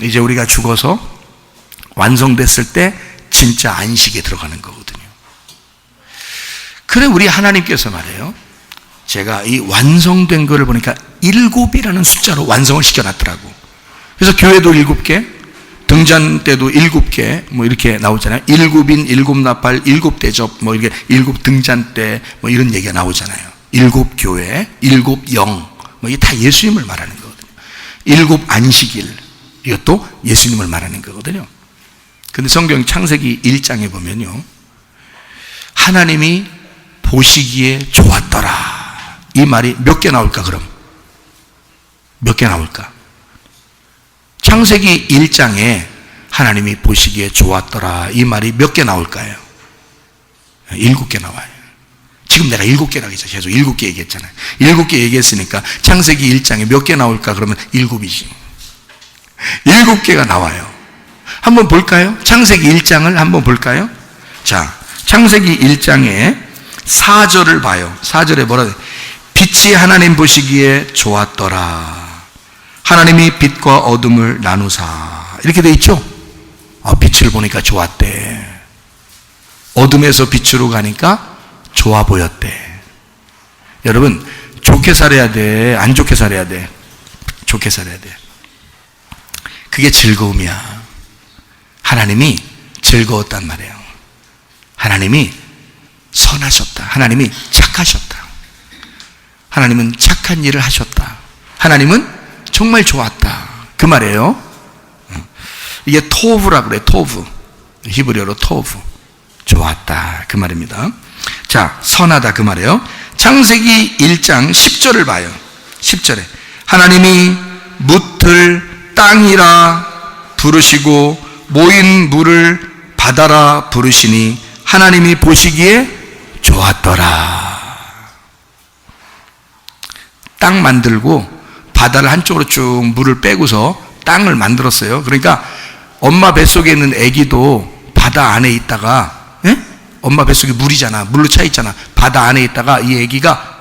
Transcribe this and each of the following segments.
이제 우리가 죽어서 완성됐을 때 진짜 안식에 들어가는 거거든요. 그래 우리 하나님께서 말해요. 제가 이 완성된 거를 보니까 7이라는 숫자로 완성을 시켜놨더라고. 그래서 교회도 7개, 등잔 때도 7개, 뭐 이렇게 나오잖아요. 7인, 7나팔, 7대접, 뭐 이렇게 7등잔 때, 뭐 이런 얘기가 나오잖아요. 7교회, 7영, 뭐 이게 다 예수님을 말하는 거거든요. 7 안식일, 이것도 예수님을 말하는 거거든요. 근데 성경 창세기 1장에 보면요, 하나님이 보시기에 좋았더라. 이 말이 몇 개 나올까, 그럼? 몇 개 나올까? 창세기 1장에 하나님이 보시기에 좋았더라. 이 말이 몇 개 나올까요? 7개 나와요. 지금 내가 7개라고 했죠. 계속 7개 얘기했잖아요. 7개 얘기했으니까 창세기 1장에 몇 개 나올까? 그러면 7이지. 7개가 나와요. 한번 볼까요? 창세기 1장을 한번 볼까요? 자, 창세기 1장에 4절을 봐요. 4절에 뭐라 해요? 빛이 하나님 보시기에 좋았더라. 하나님이 빛과 어둠을 나누사. 이렇게 돼 있죠? 빛을 보니까 좋았대. 어둠에서 빛으로 가니까 좋아 보였대. 여러분, 좋게 살아야 돼? 안 좋게 살아야 돼? 좋게 살아야 돼. 그게 즐거움이야. 하나님이 즐거웠단 말이에요. 하나님이 선하셨다. 하나님이 착하셨다. 하나님은 착한 일을 하셨다. 하나님은 정말 좋았다. 그 말이에요. 이게 토브라고 그래. 토브. 히브리어로 토브. 좋았다. 그 말입니다. 자, 선하다. 그 말이에요. 창세기 1장 10절을 봐요. 10절에 하나님이 뭇을 땅이라 부르시고 모인 물을 바다라 부르시니 하나님이 보시기에 좋았더라. 땅 만들고 바다를 한쪽으로 쭉 물을 빼고서 땅을 만들었어요. 그러니까 엄마 뱃속에 있는 아기도 바다 안에 있다가, 엄마 뱃속에 물이잖아. 물로 차 있잖아. 바다 안에 있다가 이 아기가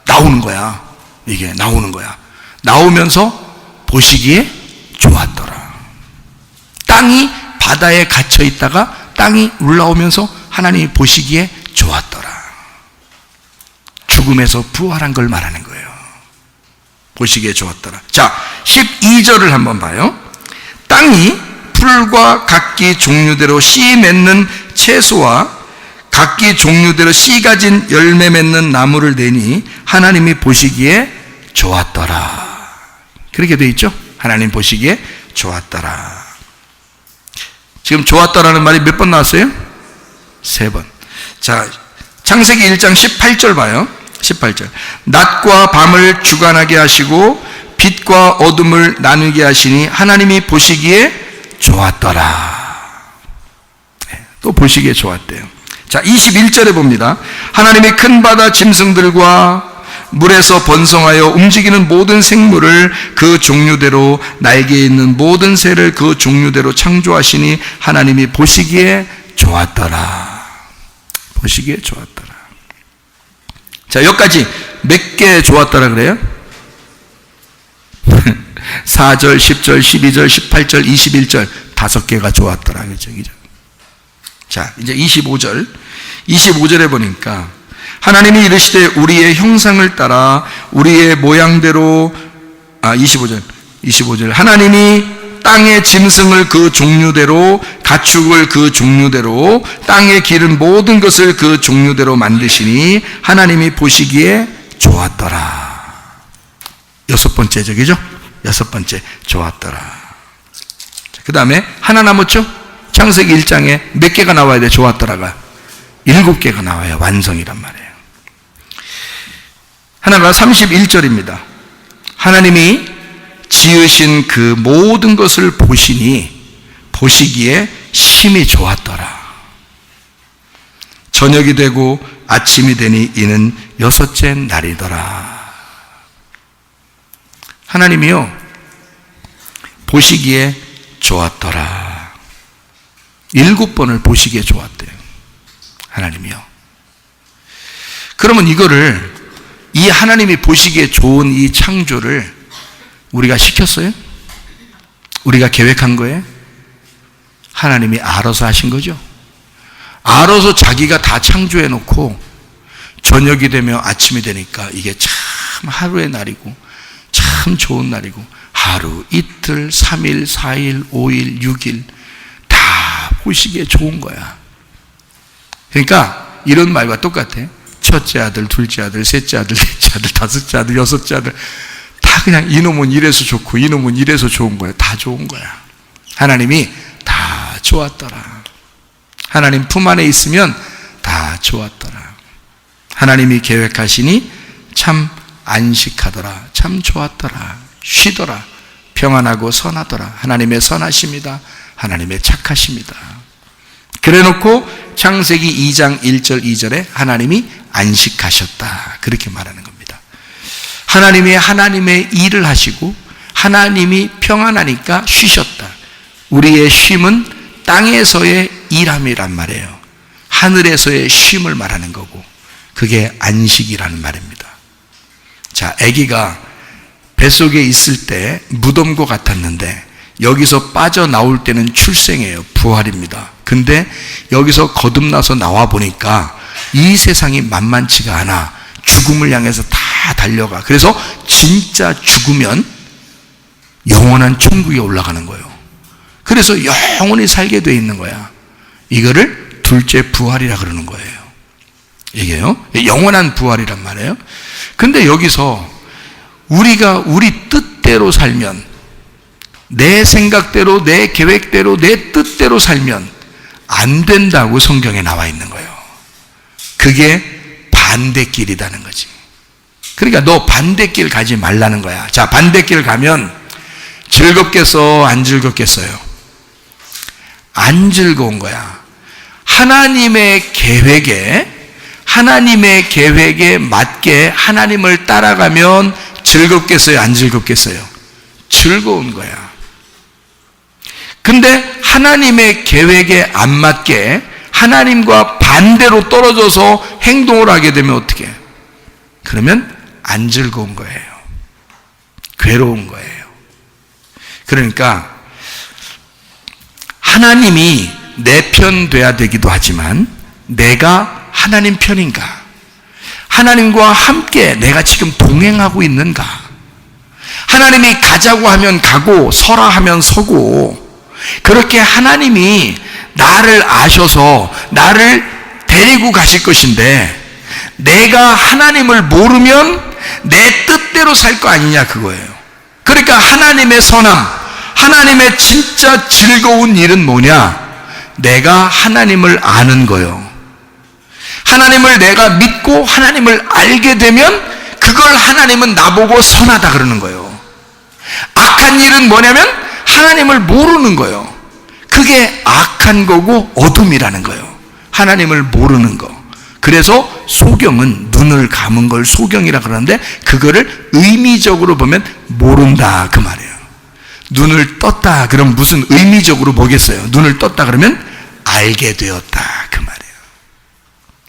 나오는 거야. 이게 나오는 거야. 나오면서 보시기에 좋았더라. 땅이 바다에 갇혀 있다가 땅이 올라오면서 하나님이 보시기에 좋았더라. 죽음에서 부활한 걸 말하는 거예요. 보시기에 좋았더라. 자, 12절을 한번 봐요. 땅이 풀과 각기 종류대로 씨 맺는 채소와 각기 종류대로 씨 가진 열매 맺는 나무를 내니 하나님이 보시기에 좋았더라. 그렇게 돼 있죠? 하나님 보시기에 좋았더라. 지금 좋았더라는 말이 몇 번 나왔어요? 3번. 자, 창세기 1장 18절 봐요. 18절. 낮과 밤을 주관하게 하시고 빛과 어둠을 나누게 하시니 하나님이 보시기에 좋았더라. 또 보시기에 좋았대요. 자, 21절에 봅니다. 하나님이 큰 바다 짐승들과 물에서 번성하여 움직이는 모든 생물을 그 종류대로 날개 있는 모든 새를 그 종류대로 창조하시니 하나님이 보시기에 좋았더라. 보시기에 좋았더라. 자, 여기까지 몇 개 좋았더라 그래요? 4절, 10절, 12절, 18절, 21절 5개가 좋았더라. 그죠? 자, 이제 25절. 25절에 보니까 하나님이 이르시되 우리의 형상을 따라 우리의 모양대로 25절. 하나님이 땅의 짐승을 그 종류대로 가축을 그 종류대로 땅에 기른 모든 것을 그 종류대로 만드시니 하나님이 보시기에 좋았더라. 6번째 저기죠? 6번째 좋았더라. 그 다음에 하나 남았죠? 창세기 1장에 몇 개가 나와야 돼? 좋았더라가 7개가 나와요. 완성이란 말이에요. 하나가 31절입니다. 하나님이 지으신 그 모든 것을 보시기에 심히 좋았더라. 저녁이 되고 아침이 되니 이는 6째 날이더라. 하나님이요, 보시기에 좋았더라. 7번을 보시기에 좋았대요. 하나님이요. 그러면 이거를, 이 하나님이 보시기에 좋은 이 창조를 우리가 시켰어요? 우리가 계획한 거예요? 하나님이 알아서 하신 거죠. 알아서 자기가 다 창조해 놓고 저녁이 되면 아침이 되니까 이게 참 하루의 날이고 참 좋은 날이고 하루, 이틀, 3일, 4일, 5일, 6일 다 보시기에 좋은 거야. 그러니까 이런 말과 똑같아. 첫째 아들, 둘째 아들, 셋째 아들, 넷째 아들, 다섯째 아들, 여섯째 아들 다 그냥 이놈은 이래서 좋고 이놈은 이래서 좋은 거야. 다 좋은 거야. 하나님이 다 좋았더라. 하나님 품 안에 있으면 다 좋았더라. 하나님이 계획하시니 참 안식하더라. 참 좋았더라. 쉬더라. 평안하고 선하더라. 하나님의 선하십니다. 하나님의 착하십니다. 그래놓고 창세기 2장 1절 2절에 하나님이 안식하셨다. 그렇게 말하는 겁니다. 하나님이 하나님의 일을 하시고 하나님이 평안하니까 쉬셨다. 우리의 쉼은 땅에서의 일함이란 말이에요. 하늘에서의 쉼을 말하는 거고 그게 안식이라는 말입니다. 자, 아기가 뱃속에 있을 때 무덤과 같았는데 여기서 빠져나올 때는 출생이에요. 부활입니다. 근데 여기서 거듭나서 나와 보니까 이 세상이 만만치가 않아. 죽음을 향해서 다 달려가. 그래서 진짜 죽으면 영원한 천국에 올라가는 거예요. 그래서 영원히 살게 돼 있는 거야. 이거를 둘째 부활이라 그러는 거예요. 이게요. 영원한 부활이란 말이에요. 근데 여기서 우리가 우리 뜻대로 살면, 내 생각대로, 내 계획대로, 내 뜻대로 살면 안 된다고 성경에 나와 있는 거예요. 그게 반대길이라는 거지. 그러니까 너 반대길 가지 말라는 거야. 자, 반대길 가면 즐겁겠어, 안 즐겁겠어요? 안 즐거운 거야. 하나님의 계획에 맞게 하나님을 따라가면 즐겁겠어요, 안 즐겁겠어요? 즐거운 거야. 근데 하나님의 계획에 안 맞게 하나님과 반대로 떨어져서 행동을 하게 되면 어떻게 해요? 그러면 안 즐거운 거예요. 괴로운 거예요. 그러니까 하나님이 내 편 돼야 되기도 하지만 내가 하나님 편인가? 하나님과 함께 내가 지금 동행하고 있는가? 하나님이 가자고 하면 가고 서라 하면 서고, 그렇게 하나님이 나를 아셔서 나를 데리고 가실 것인데 내가 하나님을 모르면 내 뜻대로 살 거 아니냐, 그거예요. 그러니까 하나님의 선함, 하나님의 진짜 즐거운 일은 뭐냐? 내가 하나님을 아는 거예요. 하나님을 내가 믿고 하나님을 알게 되면 그걸 하나님은 나보고 선하다 그러는 거예요. 악한 일은 뭐냐면 하나님을 모르는 거예요. 그게 악한 거고 어둠이라는 거예요. 하나님을 모르는 거. 그래서 소경은 눈을 감은 걸 소경이라 그러는데 그거를 의미적으로 보면 모른다 그 말이에요. 눈을 떴다 그럼 무슨 의미적으로 보겠어요? 눈을 떴다 그러면 알게 되었다 그 말이에요.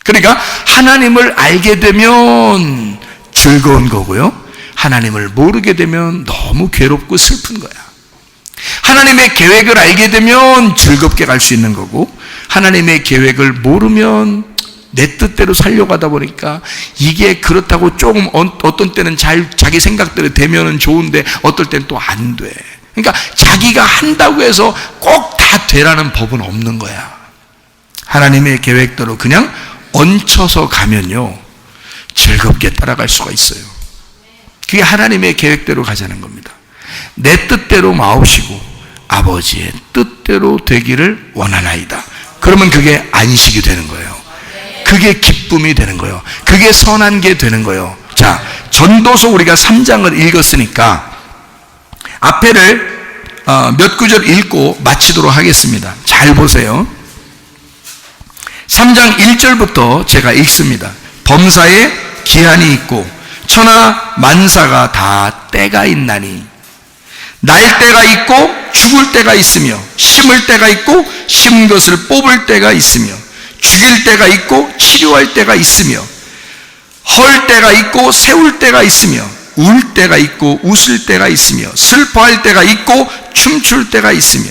그러니까 하나님을 알게 되면 즐거운 거고요, 하나님을 모르게 되면 너무 괴롭고 슬픈 거야. 하나님의 계획을 알게 되면 즐겁게 갈 수 있는 거고, 하나님의 계획을 모르면 내 뜻대로 살려고 하다 보니까 이게 그렇다고 조금 어떤 때는 자기 생각대로 되면은 좋은데 어떨 때는 또 안 돼. 그러니까 자기가 한다고 해서 꼭 다 되라는 법은 없는 거야. 하나님의 계획대로 그냥 얹혀서 가면요 즐겁게 따라갈 수가 있어요. 그게 하나님의 계획대로 가자는 겁니다. 내 뜻대로 마옵시고 아버지의 뜻대로 되기를 원하나이다. 그러면 그게 안식이 되는 거예요. 그게 기쁨이 되는 거예요. 그게 선한 게 되는 거예요. 자, 전도서 우리가 3장을 읽었으니까 앞에를 몇 구절 읽고 마치도록 하겠습니다. 잘 보세요. 3장 1절부터 제가 읽습니다. 범사에 기한이 있고 천하 만사가 다 때가 있나니 날 때가 있고 죽을 때가 있으며 심을 때가 있고 심은 것을 뽑을 때가 있으며 죽일 때가 있고 치료할 때가 있으며 헐 때가 있고 세울 때가 있으며 울 때가 있고 웃을 때가 있으며 슬퍼할 때가 있고 춤출 때가 있으며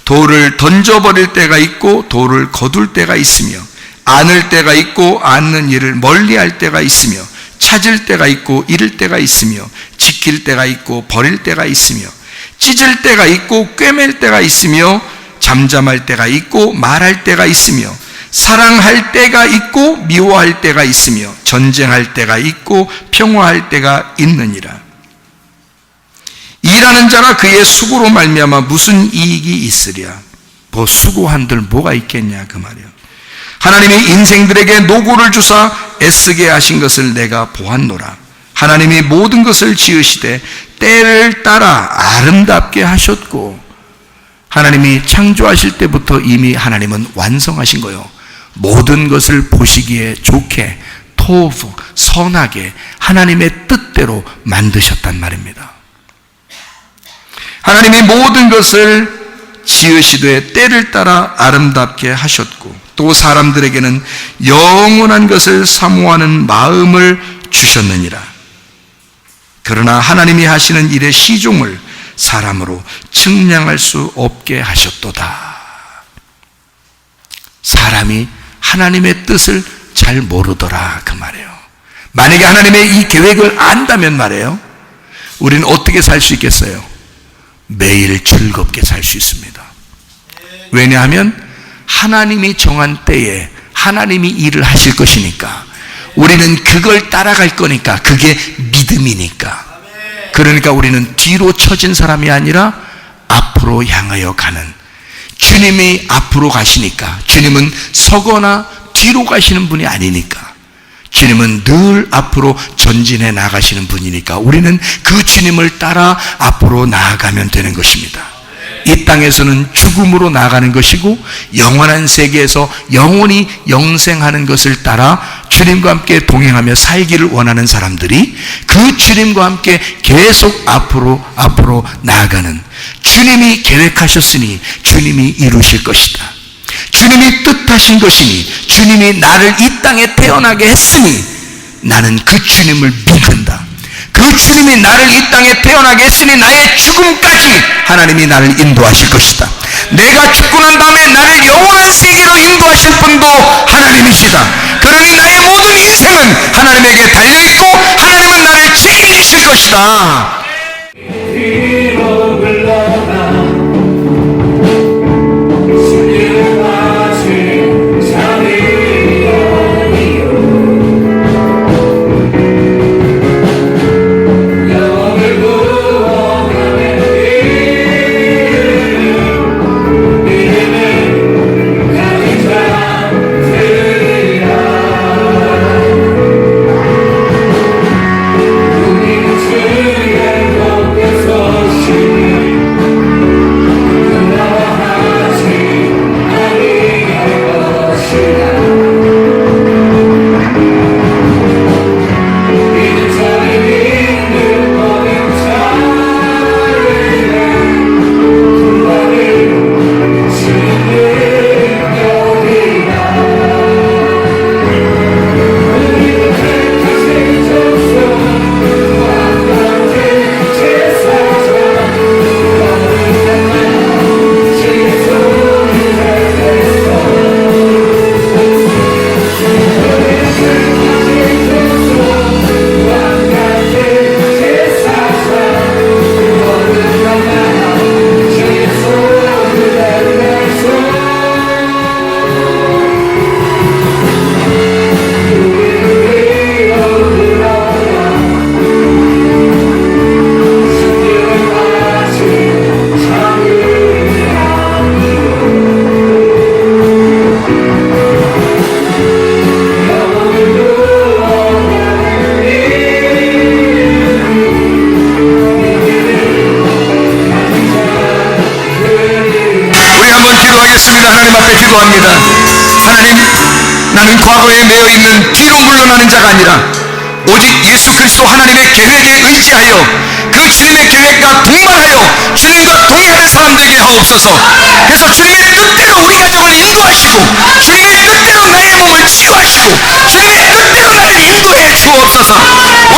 돌을 던져버릴 때가 있고 돌을 거둘 때가 있으며 안을 때가 있고 않는 일을 멀리할 때가 있으며 찾을 때가 있고 잃을 때가 있으며 지킬 때가 있고 버릴 때가 있으며 찢을 때가 있고 꿰맬 때가 있으며 잠잠할 때가 있고 말할 때가 있으며 사랑할 때가 있고 미워할 때가 있으며 전쟁할 때가 있고 평화할 때가 있느니라. 일하는 자가 그의 수고로 말미암아 무슨 이익이 있으랴. 뭐 수고한들 뭐가 있겠냐 그 말이야. 하나님이 인생들에게 노고를 주사 애쓰게 하신 것을 내가 보았노라. 하나님이 모든 것을 지으시되 때를 따라 아름답게 하셨고, 하나님이 창조하실 때부터 이미 하나님은 완성하신 거예요. 모든 것을 보시기에 좋게, 토브, 선하게 하나님의 뜻대로 만드셨단 말입니다. 하나님이 모든 것을 지으시되 때를 따라 아름답게 하셨고, 또 사람들에게는 영원한 것을 사모하는 마음을 주셨느니라. 그러나 하나님이 하시는 일의 시종을 사람으로 측량할 수 없게 하셨도다. 사람이 하나님의 뜻을 잘 모르더라 그 말이에요. 만약에 하나님의 이 계획을 안다면 말이에요, 우리는 어떻게 살 수 있겠어요? 매일 즐겁게 살 수 있습니다. 왜냐하면 하나님이 정한 때에 하나님이 일을 하실 것이니까, 우리는 그걸 따라갈 거니까, 그게 믿음이니까. 그러니까 우리는 뒤로 처진 사람이 아니라 앞으로 향하여 가는, 주님이 앞으로 가시니까, 주님은 서거나 뒤로 가시는 분이 아니니까, 주님은 늘 앞으로 전진해 나가시는 분이니까 우리는 그 주님을 따라 앞으로 나아가면 되는 것입니다. 이 땅에서는 죽음으로 나아가는 것이고, 영원한 세계에서 영원히 영생하는 것을 따라 주님과 함께 동행하며 살기를 원하는 사람들이 그 주님과 함께 계속 앞으로 나아가는, 주님이 계획하셨으니 주님이 이루실 것이다, 주님이 뜻하신 것이니, 주님이 나를 이 땅에 태어나게 했으니 나는 그 주님을 믿는다, 그 주님이 나를 이 땅에 태어나게 했으니 나의 죽음까지 하나님이 나를 인도하실 것이다, 내가 죽고 난 다음에 나를 영원한 세계로 인도하실 분도 하나님이시다. 그러니 나의 모든 인생은 하나님에게 달려있고 하나님은 나를 책임지실 것이다. 하나님 앞에 기도합니다. 하나님, 나는 과거에 매여있는 뒤로 물러나는 자가 아니라 오직 예수 그리스도 하나님의 계획에 의지하여 그 주님의 계획과 동반하여 주님과 동행하는 사람 되게 하옵소서. 그래서 주님의 뜻대로 우리 가정을 인도하시고, 주님의 뜻대로 나의 몸을 치유하시고, 주님의 뜻대로 나를 인도해 주옵소서.